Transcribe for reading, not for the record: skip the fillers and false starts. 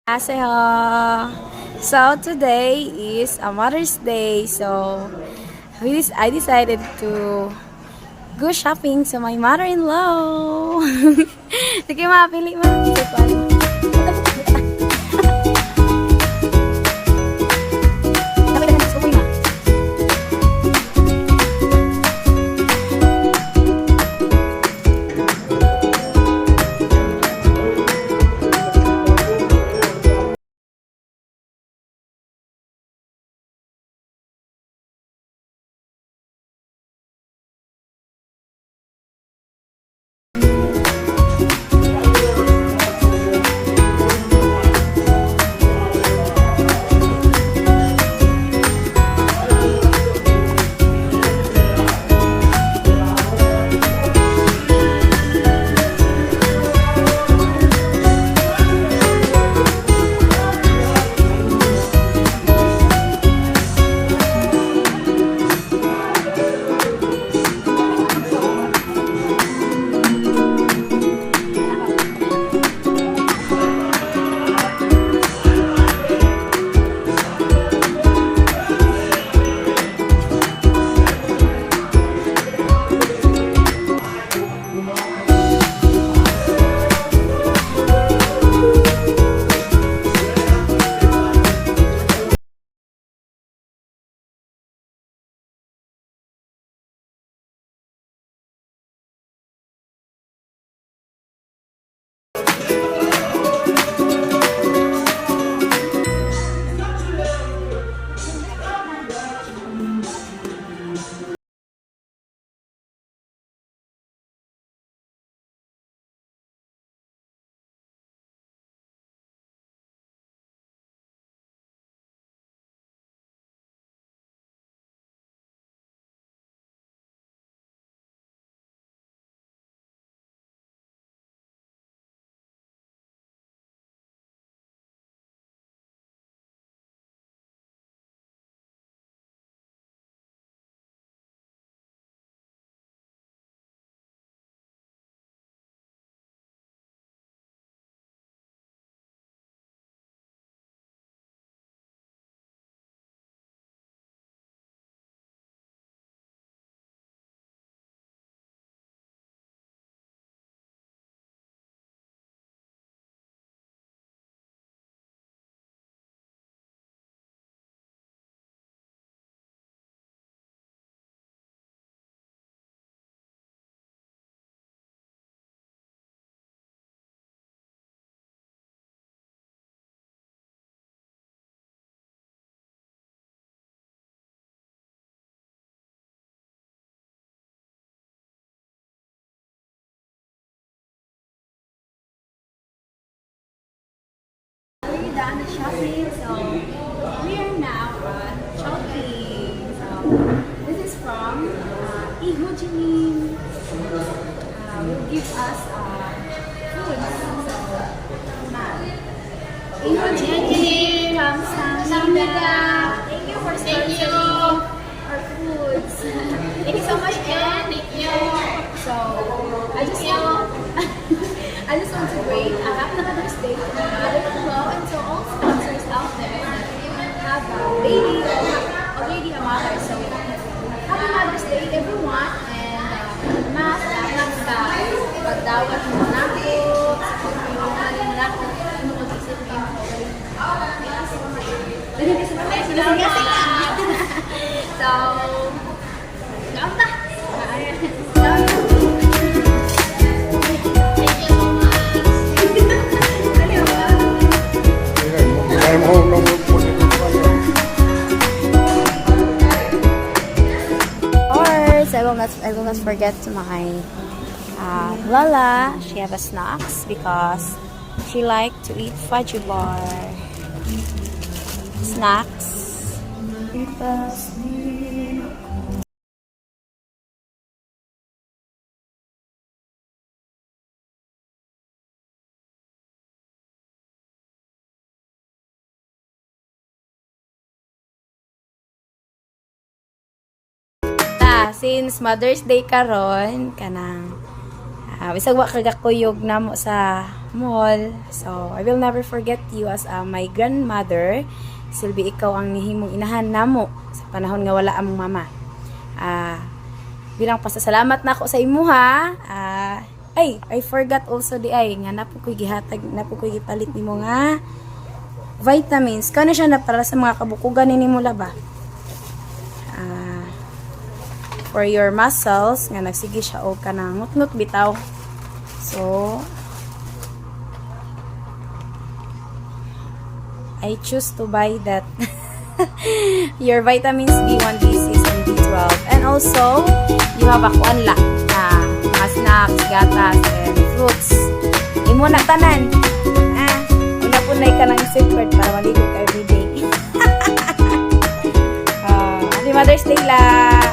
Annyeonghaseyo. So today is a Mother's Day, so I decided to go shopping to my mother-in-law. Sige ma, pili ma. We're done the shopping, so we are now at Chowking. So this is from Ihojin. Will give us food. So, Ihojin, 감사합니다. Thank you for sponsoring our foods. Thank you so much, Ken. Thank you. So I just want to greet a happy Mother's Day to my mother-in-law and to all sponsors out there that have a baby or already a mother. So happy Mother's Day everyone, and mas lahat sa pagdawat mo na ako, sa pagpapalala na ako, ano ko sisipin ko. So, naunta! I will not forget to my Lala. She have a snacks because she like to eat fudge bar. Snacks. Since Mother's Day karon kanang bisag wa kagakuyog namo sa mall. So, I will never forget you as my grandmother. Silbi, ikaw ang nihimong inahan namo sa panahon nga wala among mama. Bilang pasasalamat na ako sa imo ha. Ay, I forgot also di ay nga napo ko'y gihatag, napo ko'y gipalit nimo nga vitamins. Kano siya na para sa mga kabukugan nimo laba. For your muscles nga nagsige siya og kanang ngut-ngut bitaw. So, I choose to buy that. Your vitamins B1, B6, and B12. And also, you have a kuanla. Mga snacks, gatas, and fruits. Imo na tanan. Una po na ka ng secret para maligo ka everyday. Happy Mother's Day lang!